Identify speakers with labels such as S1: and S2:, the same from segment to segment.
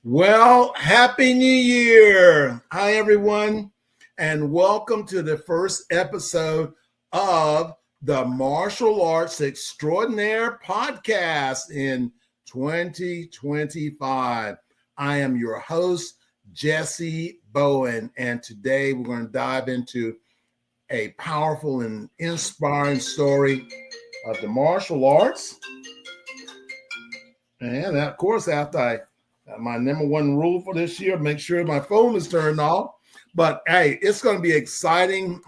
S1: Well, Happy New Year. Hi, everyone, and welcome to the first episode of the Martial Arts Extraordinaire podcast in 2025. I am your host, Jessie Bowen, and today we're going to dive into a powerful and inspiring story of the martial arts. And of course, after my number one rule for this year, make sure my phone is turned off. But hey, it's going to be exciting.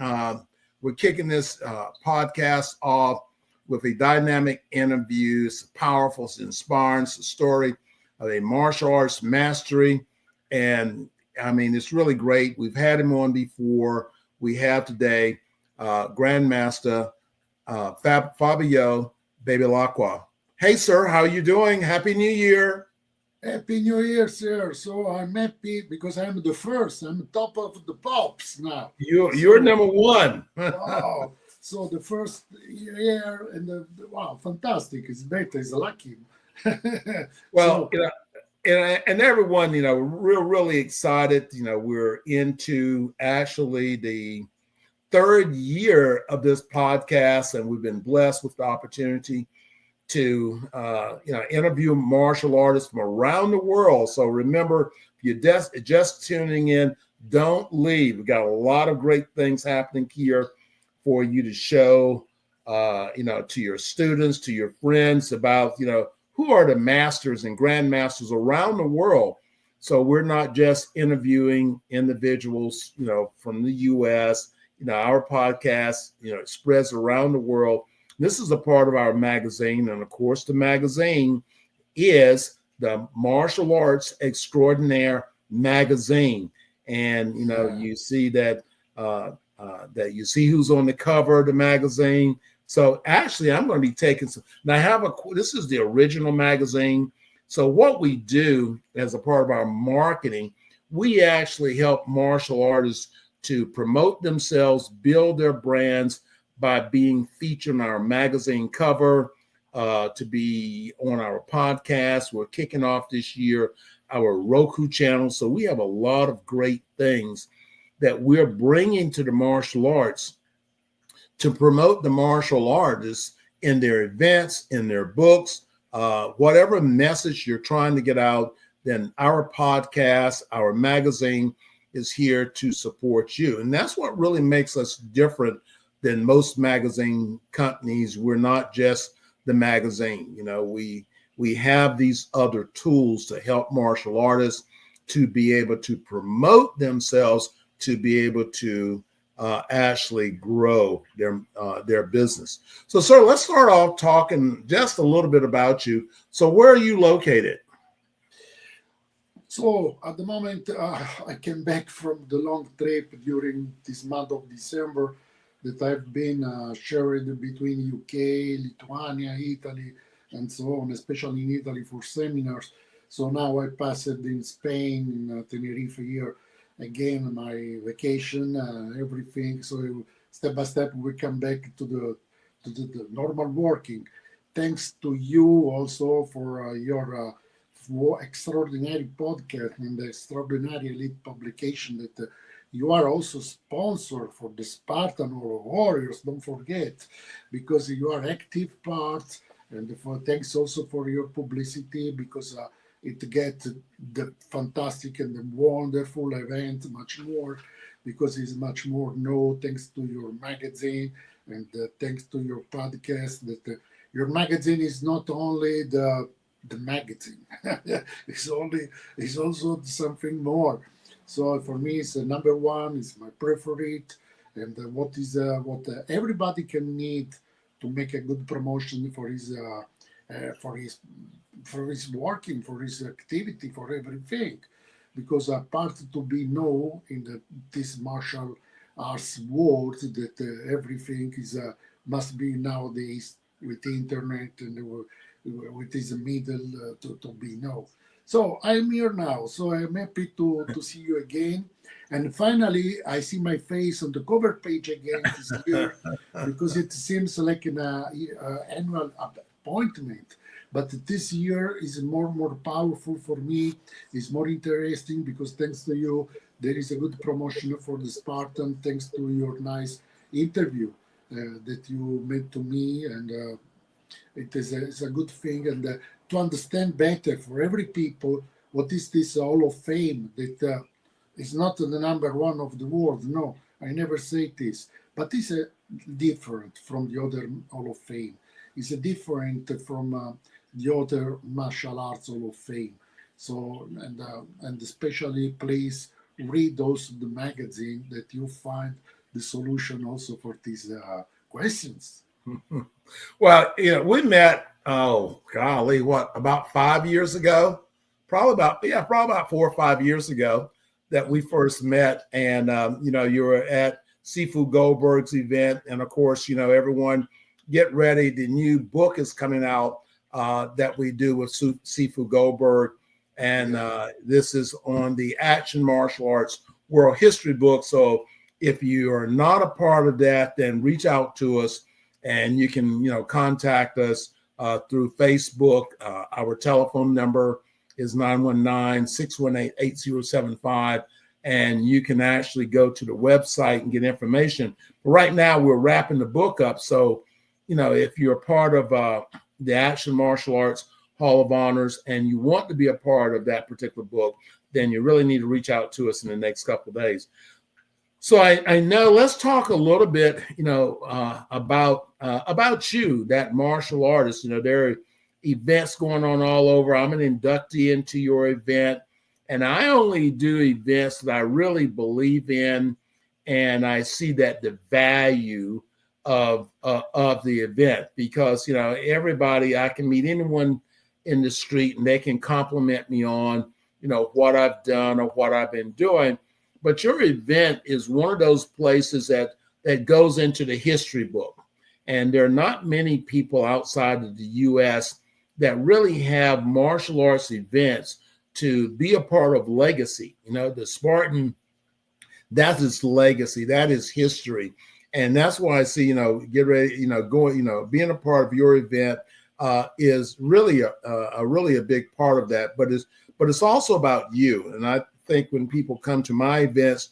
S1: We're kicking this podcast off with a dynamic interview. It's powerful, it's inspiring. It's a story of a martial arts mastery. And I mean, it's really great. We've had him on before. We have today grandmaster Fabio Bevilacqua. Hey, sir, how are you doing? Happy New Year.
S2: Happy New Year, sir. So I'm happy because I'm the first. I'm top of the pops now.
S1: You're number one.
S2: Wow. So the first year wow, fantastic. It's better. It's lucky.
S1: Well, and everyone, we're really excited. We're into actually the third year of this podcast, and we've been blessed with the opportunity to interview martial artists from around the world. So remember, if you're just tuning in, don't leave. We've got a lot of great things happening here for you to show, to your students, to your friends about, who are the masters and grandmasters around the world. So we're not just interviewing individuals, from the U.S. Our podcast, spreads around the world. This is a part of our magazine. And of course, the magazine is the Martial Arts Extraordinaire magazine. And, you see that you see who's on the cover of the magazine. So actually, I'm going to be taking some. Now, this is the original magazine. So what we do as a part of our marketing, we actually help martial artists to promote themselves, build their brands, by being featured on our magazine cover, to be on our podcast. We're kicking off this year our Roku channel. So we have a lot of great things that we're bringing to the martial arts to promote the martial artists in their events, in their books, whatever message you're trying to get out, then our podcast, our magazine is here to support you. And that's what really makes us different than most magazine companies. We're not just the magazine. We have these other tools to help martial artists to be able to promote themselves, to be able to actually grow their business. So, sir, let's start off talking just a little bit about you. So where are you located?
S2: So at the moment, I came back from the long trip during this month of December that I've been sharing between UK, Lithuania, Italy, and so on, especially in Italy for seminars. So now I passed in Spain, in Tenerife here, again, my vacation, everything. So step by step, we come back to the normal working. Thanks to you also for your extraordinary podcast and the extraordinary elite publication that you are also sponsor for the Spartan or Warriors, don't forget, because you are active part. And thanks also for your publicity, because it gets the fantastic and the wonderful event much more, because it's much more known thanks to your magazine and thanks to your podcast. That your magazine is not only the magazine, it's also something more. So for me, it's number one. It's my preferred, and what everybody can need to make a good promotion for his working, for his activity, for everything. Because apart to be known in this martial arts world, that everything is must be nowadays with the internet and with this middle to be known. So I'm here now. So I'm happy to see you again. And finally, I see my face on the cover page again this year, because it seems like an annual appointment But this year is more powerful for me. It's more interesting because thanks to you, there is a good promotion for the Spartan. Thanks to your nice interview that you made to me, and it's a good thing. And to understand better for every people what is this Hall of Fame that is not the number one of the world. No, I never say this, but it's different from the other Hall of Fame. It's different from the other martial arts Hall of Fame. So and especially please read those the magazine that you find the solution also for these questions.
S1: Well, we met, oh golly, what, about 5 years ago? Probably about 4 or 5 years ago that we first met. And you were at Seafood Goldberg's event. And of course, everyone get ready. The new book is coming out that we do with Seafood Goldberg. And this is on the Action Martial Arts World History book. So if you are not a part of that, then reach out to us. And you can, contact us through Facebook. Our telephone number is 919-618-8075. And you can actually go to the website and get information. But right now, we're wrapping the book up. So, if you're a part of the Action Martial Arts Hall of Honors and you want to be a part of that particular book, then you really need to reach out to us in the next couple of days. So I know. Let's talk a little bit, about you, that martial artist. There are events going on all over. I'm an inductee into your event, and I only do events that I really believe in, and I see that the value of the event, because everybody, I can meet anyone in the street and they can compliment me on what I've done or what I've been doing. But your event is one of those places that goes into the history book. And there are not many people outside of the U.S. that really have martial arts events to be a part of legacy. The Spartan, that's its legacy. That is history. And that's why I see, get ready, going, being a part of your event is really a big part of that. But it's also about you. And I think when people come to my events,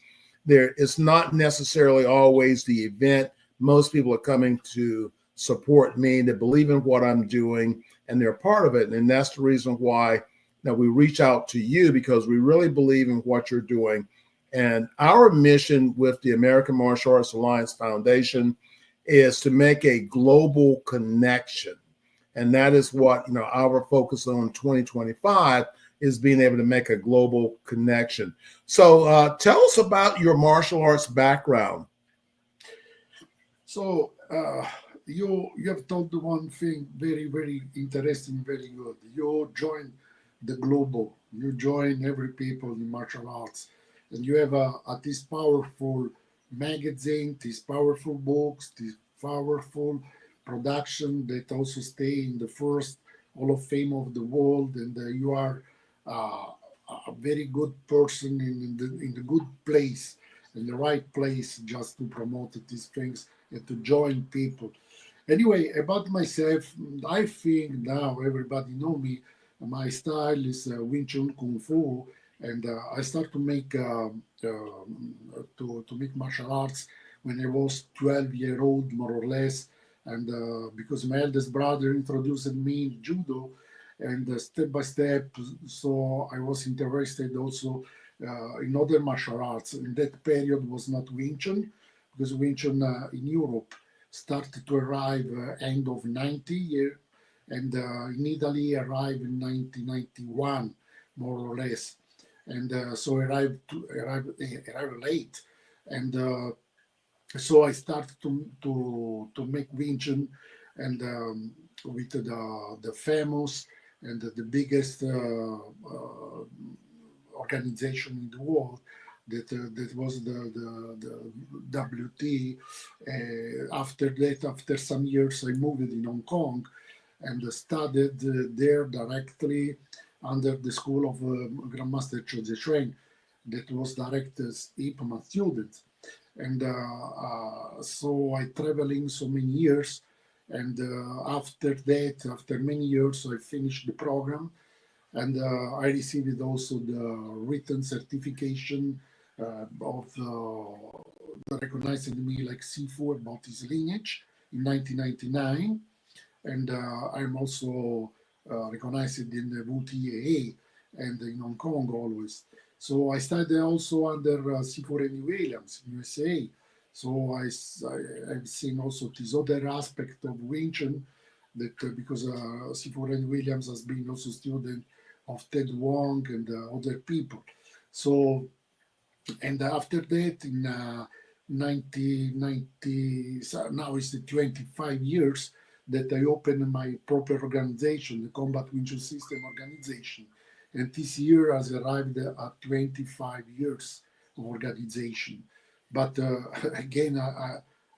S1: it's not necessarily always the event. Most people are coming to support me, to believe in what I'm doing, and they're part of it. And that's the reason why we reach out to you, because we really believe in what you're doing. And our mission with the American Martial Arts Alliance Foundation is to make a global connection. And that is what, our focus on 2025 is, being able to make a global connection. So tell us about your martial arts background.
S2: So you have told one thing very, very interesting, very good. You join the global, you join every people in martial arts, and you have this powerful magazine, these powerful books, this powerful production that also stay in the first Hall of Fame of the world, and you are a very good person in the good place, in the right place, just to promote these things and to join people. Anyway, about myself, I think now everybody know me. My style is Wing Chun Kung Fu, and I start to make make martial arts when I was 12-year old, more or less, and because my eldest brother introduced me in judo, and step by step, so I was interested also in other martial arts. In that period was not Wing Chun, because Wing Chun in Europe started to arrive end of 90 year, and in Italy arrived in 1991, more or less. And so arrived late. And so I started to make Wing Chun, and with the famous and the biggest organization in the world, that was the WT. After that, after some years, I moved in Hong Kong and studied there directly under the school of Grandmaster Jessie, that was direct as Ip Man student. And so I traveling so many years And after that, after many years, I finished the program, and I received also the written certification of the recognizing me like Sifu about his lineage in 1999, and I'm also recognized in the WTAA and in Hong Kong always. So I studied also under Sifu Randy Williams in USA. So I've seen also this other aspect of Wing Chun that because Sifu Randy Williams has been also student of Ted Wong and other people. So, and after that in 1990, so now it's the 25 years that I opened my proper organization, the Combat Wing Chun System Organization. And this year has arrived at 25 years of organization. But again,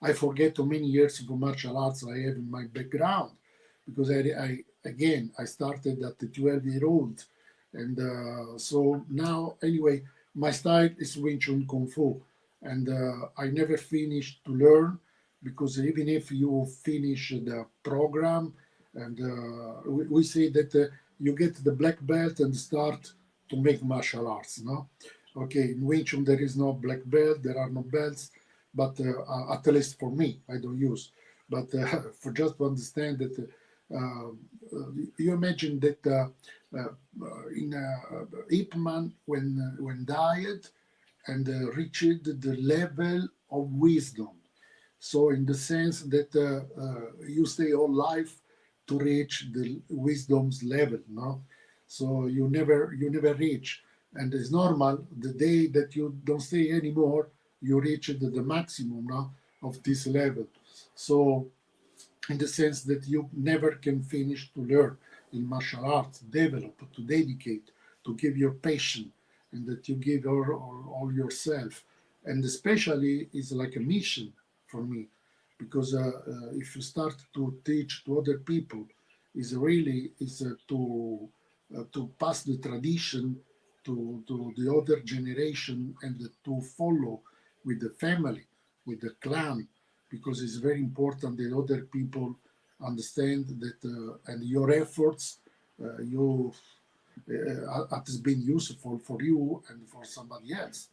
S2: I forget how many years of martial arts I have in my background because again, I started at the 12-year-old. And so now, anyway, my style is Wing Chun Kung Fu. And I never finished to learn because even if you finish the program, and we say that you get the black belt and start to make martial arts, no? Okay, in Wing Chun there is no black belt, there are no belts, but at least for me, I don't use. But for just to understand that, you imagine that in Ip Man when died and reached the level of wisdom. So in the sense that you stay all life to reach the wisdom's level, no? So you never reach, and it's normal. The day that you don't stay anymore, you reach the maximum, no, of this level. So in the sense that you never can finish to learn in martial arts, develop, to dedicate, to give your passion, and that you give all yourself. And especially is like a mission for me, because if you start to teach to other people, is really is to pass the tradition to the other generation and to follow with the family, with the clan, because it's very important that other people understand that and your efforts you has been useful for you and for somebody else.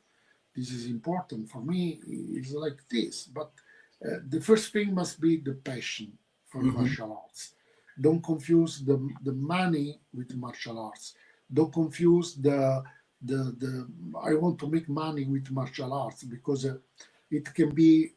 S2: This is important for me. It's like this, but the first thing must be the passion for
S1: Hmm.
S2: martial arts. Don't confuse the money with martial arts. Don't confuse the I want to make money with martial arts because it can be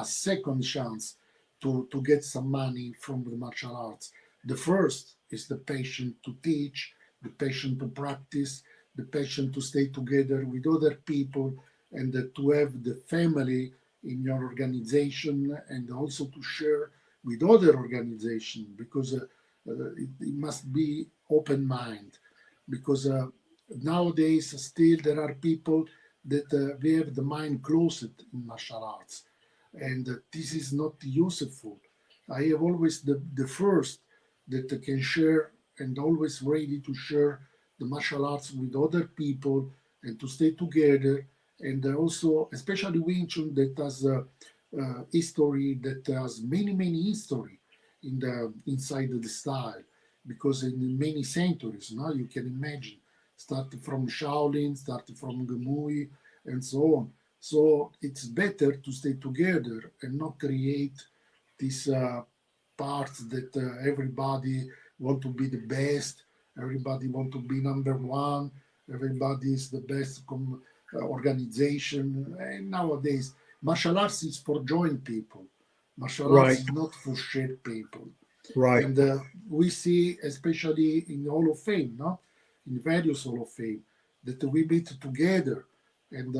S2: a second chance to get some money from the martial arts. The first is the passion to teach, the passion to practice, the passion to stay together with other people, and to have the family in your organization, and also to share with other organizations, because it must be open mind, because nowadays still there are people that they have the mind closed in martial arts, and this is not useful. I have always the first that can share and always ready to share the martial arts with other people and to stay together, and also especially Wing Chun that has a history, that has many history in the inside of the style, because in many centuries now you can imagine, starting from Shaolin, starting from Gemui, and so on. So it's better to stay together and not create these parts that everybody want to be the best, everybody want to be number one, everybody is the best organization. And nowadays, martial arts is for join people. Martial arts
S1: Right,
S2: is not for share people.
S1: right.
S2: And we see, especially in the Hall of Fame, no? In various Hall of Fame, that we meet together, and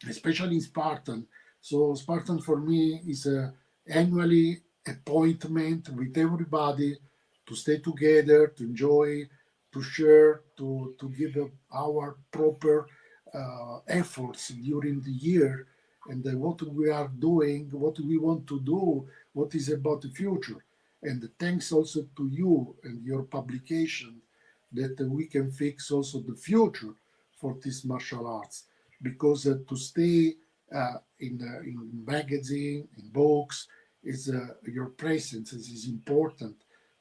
S2: especially in Spartan. So Spartan for me is a annually appointment with everybody to stay together, to enjoy, to share, to give our proper efforts during the year, and what we are doing, what we want to do, what is about the future. And thanks also to you and your publication that we can fix also the future for this martial arts, because to stay in magazine, in books, is your presence is important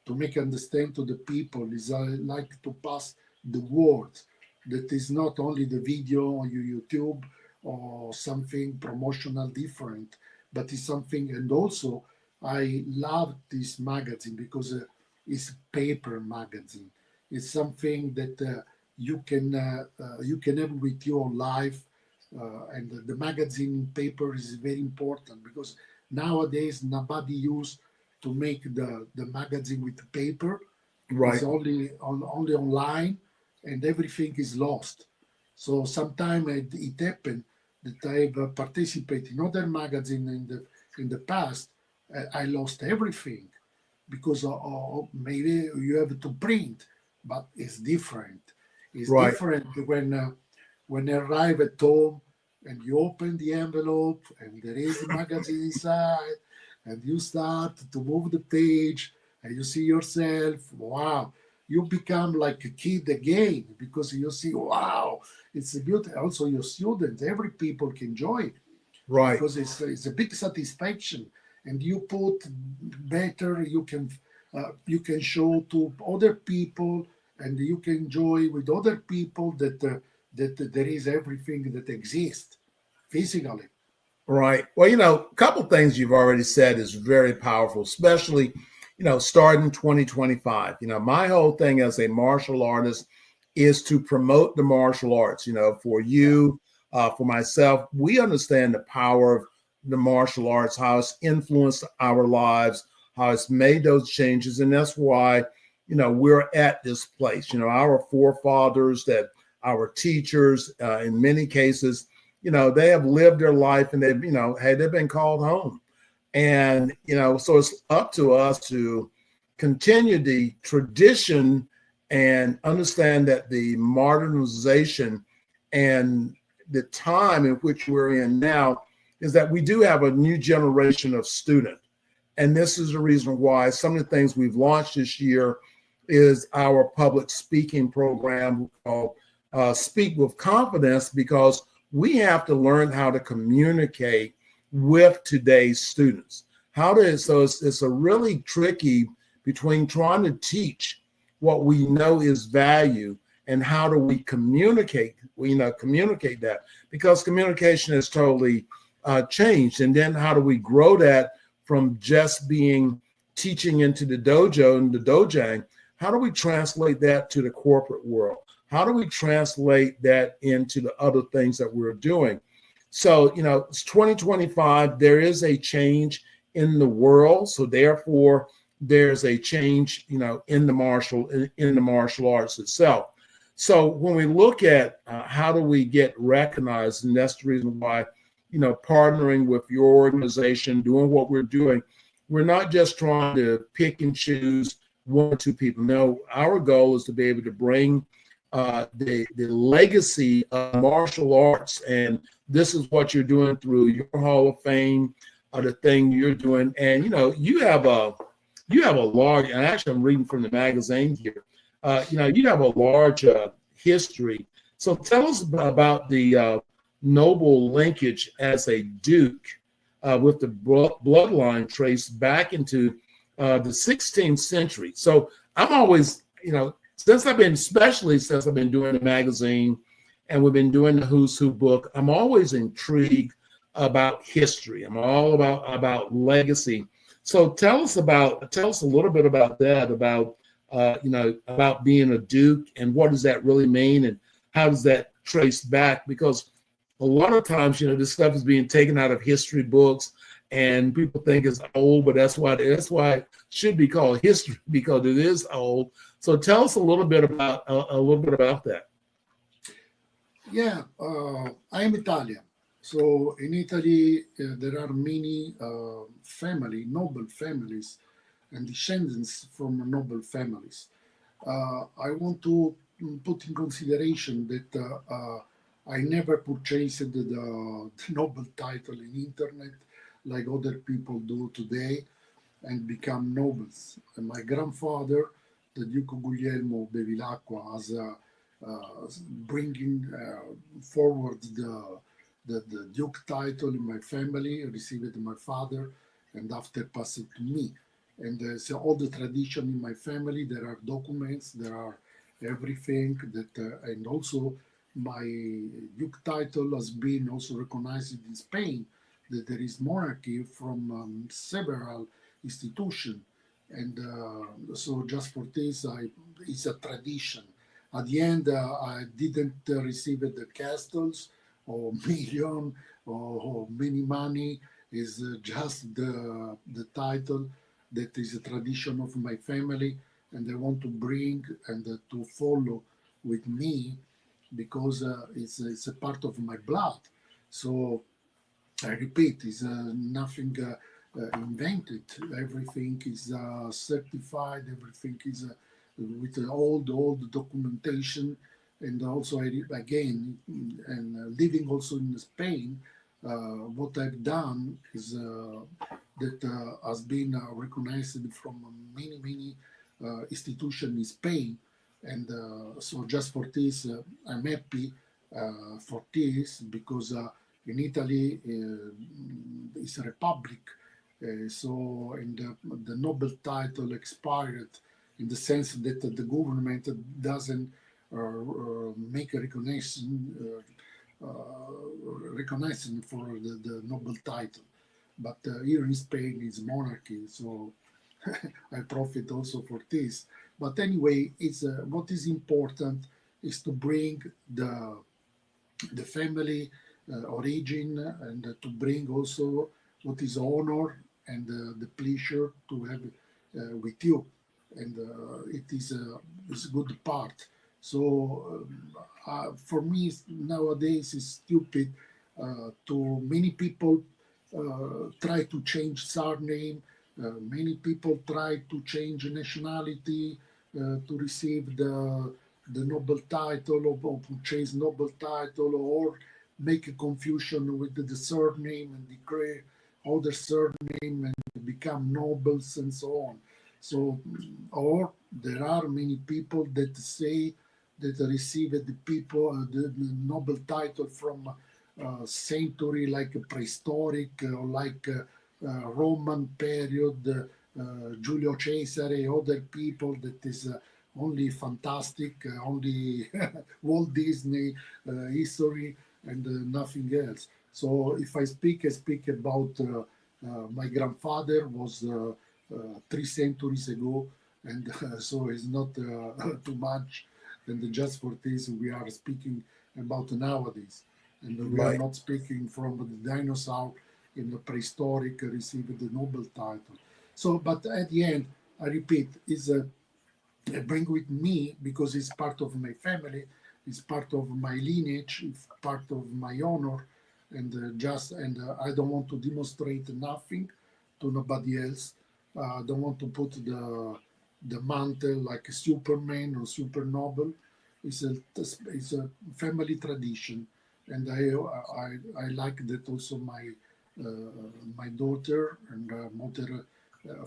S2: to make understand to the people. Is like to pass the word that is not only the video on your YouTube or something promotional different, but it's something. And also, I love this magazine because it's paper magazine. It's something that you can have with your life, and the magazine paper is very important because nowadays nobody used to make the magazine with paper. It's
S1: Right.
S2: only online, and everything is lost. So sometimes it happened that I've participated in other magazine in the past. I lost everything because maybe you have to print, but it's different. It's
S1: Right.
S2: different when you arrive at home and you open the envelope and there is a magazine inside, and you start to move the page and you see yourself. Wow, you become like a kid again because you see, wow, it's a beauty. Also, your students, every people can join
S1: Right.
S2: because it's a big satisfaction, and you put better. You can show to other people, and you can enjoy with other people that there is everything that exists physically.
S1: Right. Well, a couple things you've already said is very powerful, especially, starting 2025. My whole thing as a martial artist is to promote the martial arts. For
S2: Yeah,
S1: you, for myself, we understand the power of the martial arts, how it's influenced our lives, how it's made those changes. And that's why, we're at this place. Our forefathers, that our teachers, in many cases, they have lived their life and they've, had they been called home. And, so it's up to us to continue the tradition and understand that the modernization and the time in which we're in now is that we do have a new generation of student. And this is the reason why some of the things we've launched this year is our public speaking program called Speak with Confidence, because we have to learn how to communicate with today's students. So it's a really tricky between trying to teach what we know is value and how do we communicate that, because communication has totally changed. And then how do we grow that from just being teaching into the dojo and the dojang? How do we translate that to the corporate world? How do we translate that into the other things that we're doing? So, it's 2025. There is a change in the world. So therefore, there's a change, in the martial arts itself. So when we look at how do we get recognized, and that's the reason why, partnering with your organization, doing what we're doing, we're not just trying to pick and choose one or two people. No, our goal is to be able to bring the legacy of martial arts, and this is what you're doing through your Hall of Fame, the thing you're doing, and you have a large. And actually, I'm reading from the magazine here. You have a large history. So tell us about the noble linkage as a Duke, with the bloodline traced back into the 16th century. So I'm always, especially since I've been doing the magazine and we've been doing the Who's Who book, I'm always intrigued about history. I'm all about legacy. So tell us a little bit about that, about being a Duke, and what does that really mean, and how does that trace back? Because a lot of times, this stuff is being taken out of history books, and people think it's old, but that's why it should be called history, because it is old. So tell us a little bit about that.
S2: yeah. I am Italian, so in Italy there are many noble families, and descendants from noble families. I want to put in consideration that I never purchased the noble title in internet like other people do today and become nobles. And my grandfather, the Duke Guglielmo Bevilacqua, has bringing forward the Duke title in my family, received my father, and after pass it to me. And so all the tradition in my family, there are documents, there are everything that, and also my duke title has been also recognized in Spain, that there is monarchy from several institutions. And so just for this, it's a tradition. At the end, I didn't receive the castles or million or many money. Is just the title that is a tradition of my family, and I want to bring and to follow with me because it's a part of my blood. So I repeat, it's nothing invented. Everything is certified. Everything is with all the documentation. And also, again, and living also in Spain, what I've done is that has been recognized from many institutions in Spain. And so just for this, I'm happy for this because in Italy it's a republic. So and the Nobel title expired in the sense that the government doesn't make a recognition for the Nobel title. But here in Spain it's monarchy, so I profit also for this. But anyway, it's what is important is to bring the family origin and to bring also what is honor and the pleasure to have with you. And it is a good part. So for me, nowadays, it's stupid to many people try to change surname. Many people try to change nationality to receive the Nobel title or purchase Nobel title or make a confusion with the surname and declare other surname and become nobles and so on. So, or there are many people that say that received the Nobel title from century like prehistoric or like Roman period, Julio Cesare, other people that is only fantastic, only Walt Disney history and nothing else. So if I speak about my grandfather was 3 centuries ago, and so it's not too much. And just for this, we are speaking about nowadays, and we are
S1: Right.
S2: not speaking from the dinosaur in the prehistoric received the Nobel title. So, but at the end, I repeat, is a I bring with me because it's part of my family, it's part of my lineage, it's part of my honor, and I don't want to demonstrate nothing to nobody else. I don't want to put the mantle like a Superman or super noble. It's a family tradition, and I like that also my daughter and mother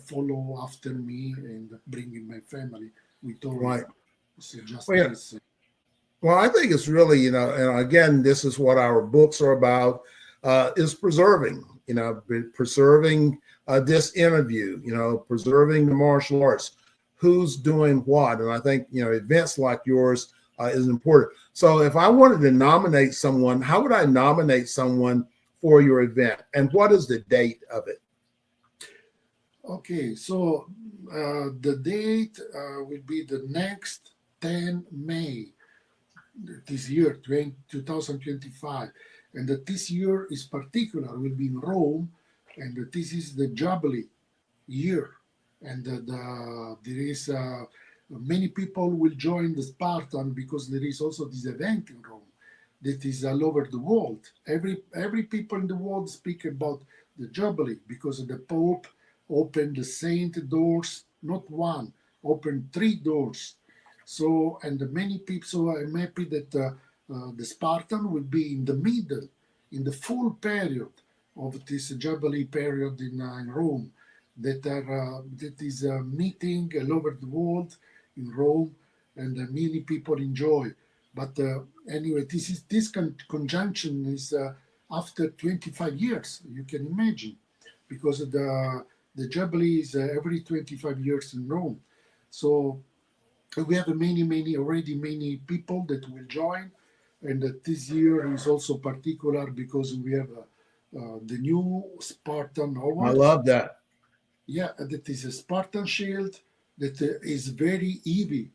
S2: follow after me and bring in my family with all.
S1: Right.
S2: So just
S1: Well, yeah.
S2: this.
S1: Well, I think it's really, and again, this is what our books are about, is preserving, preserving this interview, preserving the martial arts, who's doing what. And I think, events like yours is important. So if I wanted to nominate someone, how would I nominate someone for your event? And what is the date of it?
S2: Okay, so the date will be the next 10 May this year, 2025. And that this year is particular, will be in Rome, and that this is the Jubilee year. And there is many people will join the Spartan because there is also this event in Rome that is all over the world. Every people in the world speak about the Jubilee because the Pope opened the saint doors, not one, opened 3 doors. So, and many people, so I'm happy that the Spartan will be in the middle, in the full period of this Jubilee period in Rome, that is a meeting all over the world in Rome, and many people enjoy. But anyway, this conjunction is after 25 years. You can imagine, because the Jubilee is every 25 years in Rome. So we have many people that will join, and this year is also particular because we have the new Spartan
S1: I
S2: Awards.
S1: love that.
S2: Yeah, that is a Spartan shield that is very heavy.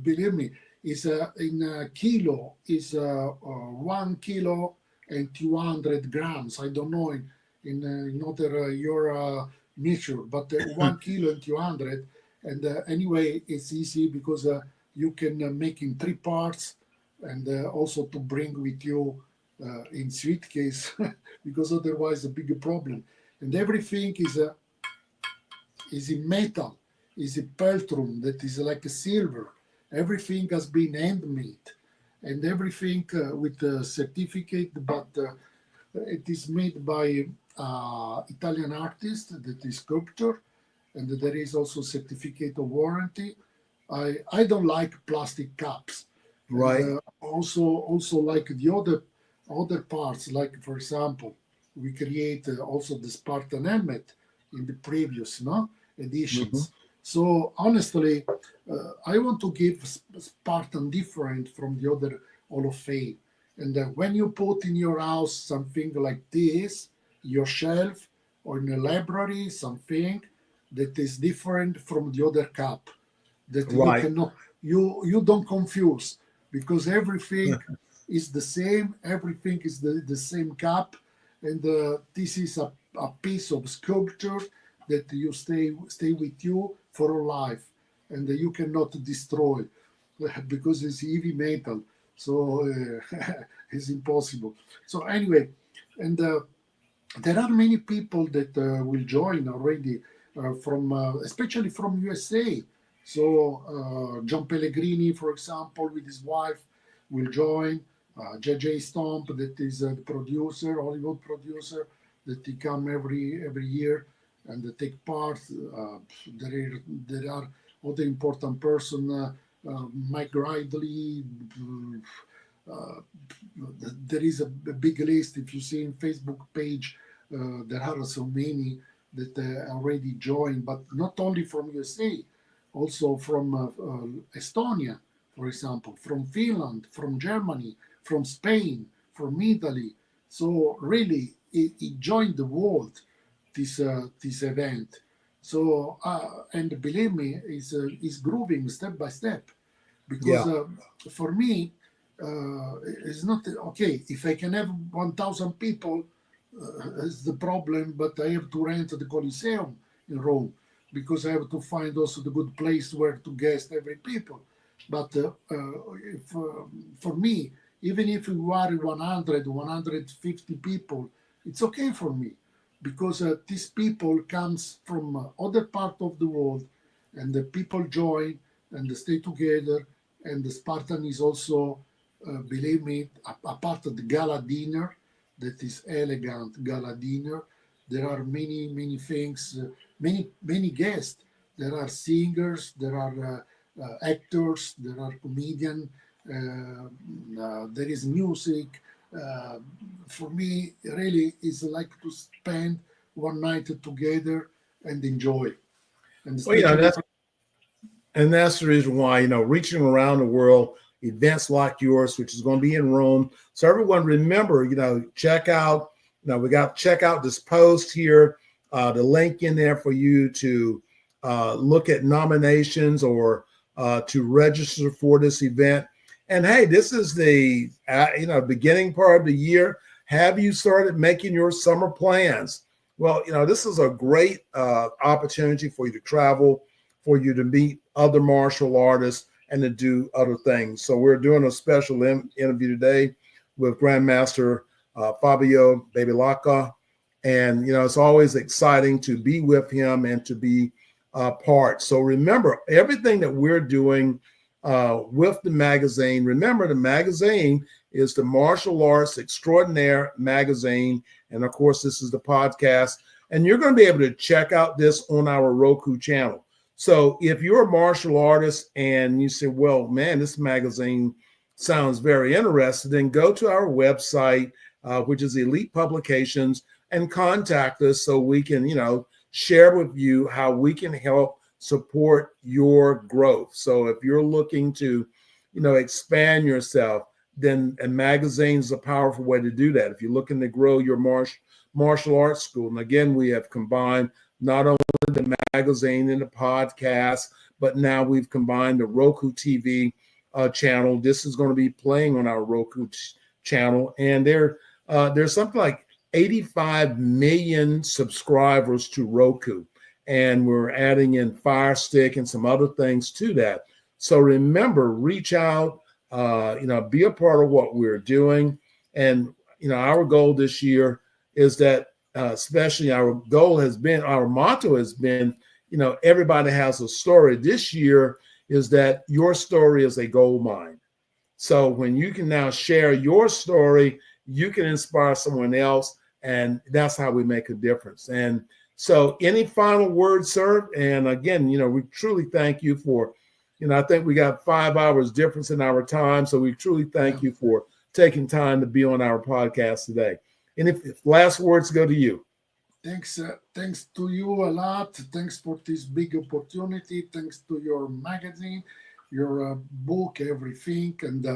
S2: Believe me, is in a kilo is 1 kilo and 200 grams. I don't know in other your measure, but 1 kilo and 200. And anyway, it's easy because you can make in 3 parts, and also to bring with you in suitcase because otherwise a big problem. And everything is in metal, is a peltrum that is like a silver. Everything has been handmade, and everything with a certificate, but it is made by Italian artist that is sculptor, and there is also certificate of warranty. I don't like plastic cups, and
S1: Right.
S2: also like the other parts, like for example, we create also the Spartan helmet in the previous
S1: Mhm.
S2: editions. So honestly, I want to give Spartan different from the other Hall of Fame. And when you put in your house something like this, your shelf or in a library, something that is different from the other cup, that you
S1: Right.
S2: cannot, you don't confuse, because everything is the same, everything is the same cup, and this is a piece of sculpture that you stay with you for a life, and you cannot destroy because it's heavy metal, so it's impossible. So anyway, and there are many people that will join already from especially from USA. So John Pellegrini, for example, with his wife, will join. JJ Stomp, that is the producer, Hollywood producer, that he come every year and take part. There are other important person, Mike Ridley. Uh, there is a big list. If you see in Facebook page, there are so many that already joined, but not only from USA, also from Estonia, for example, from Finland, from Germany, from Spain, from Italy. So really, it joined the world, this event. So and believe me, is grooving step by step, because
S1: Yeah.
S2: for me, it's not okay if I can have 1,000 people. Is the problem, but I have to rent the Coliseum in Rome, because I have to find also the good place where to guest every people. But if, for me, even if you are 100, 150 people, it's okay for me, because these people comes from other part of the world, and the people join and they stay together. And the Spartan is also, believe me, a part of the gala dinner that is elegant gala dinner. There are many things, many guests. There are singers, there are actors, there are comedians, there is music. Uh, for me, really, is like to spend one night together and enjoy, and
S1: Well, you know,
S2: especially for
S1: that's the reason why, reaching around the world, events like yours, which is going to be in Rome. So everyone remember, check out, we got to check out this post here, the link in there for you to look at nominations or to register for this event. And hey, this is the, beginning part of the year. Have you started making your summer plans? Well, this is a great opportunity for you to travel, for you to meet other martial artists, and to do other things. So we're doing a special interview today with Grandmaster Fabio Bevilacqua. And, it's always exciting to be with him and to be part. So remember, everything that we're doing with the magazine, remember the magazine is the Martial Arts Extraordinaire magazine. And of course, this is the podcast. And you're going to be able to check out this on our Roku channel. So if you're a martial artist and you say, well, man, this magazine sounds very interesting, then go to our website, which is Elite Publications, and contact us so we can, share with you how we can help support your growth. So if you're looking to, expand yourself, then a magazine is a powerful way to do that. If you're looking to grow your martial arts school, and again, we have combined not only the magazine and the podcast, but now we've combined the Roku TV channel. This is going to be playing on our Roku channel, and there's something like 85 million subscribers to Roku, and we're adding in Fire Stick and some other things to that. So remember, reach out, be a part of what we're doing. And, our goal this year is that, especially our motto has been, everybody has a story. This year is that your story is a gold mine. So when you can now share your story, you can inspire someone else, and that's how we make a difference. And so any final words, sir? And again, we truly thank you for, I think we got 5 hours difference in our time. So we truly thank you for taking time to be on our podcast today. And if last words go to you.
S2: Thanks to you a lot. Thanks for this big opportunity. Thanks to your magazine, your book, everything. And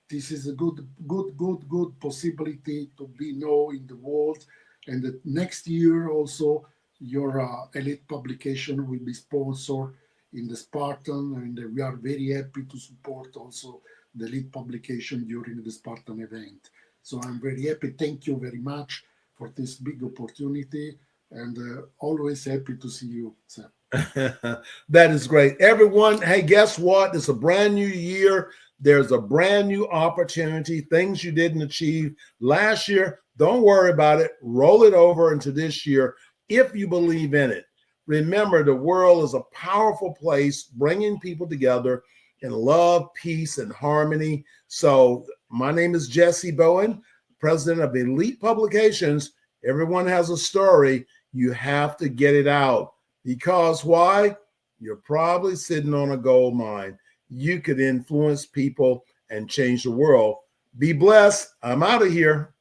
S2: this is a good possibility to be known in the world. And that next year also, your elite publication will be sponsored in the Spartan, and we are very happy to support also the elite publication during the Spartan event. So I'm very happy. Thank you very much for this big opportunity, and always happy to see you, sir.
S1: That is great. Everyone, hey, guess what? It's a brand new year. There's a brand new opportunity, things you didn't achieve last year. Don't worry about it. Roll it over into this year if you believe in it. Remember, the world is a powerful place, bringing people together in love, peace, and harmony. So my name is Jessie Bowen, president of Elite Publications. Everyone has a story. You have to get it out. Because why? You're probably sitting on a gold mine. You could influence people and change the world. Be blessed. I'm out of here.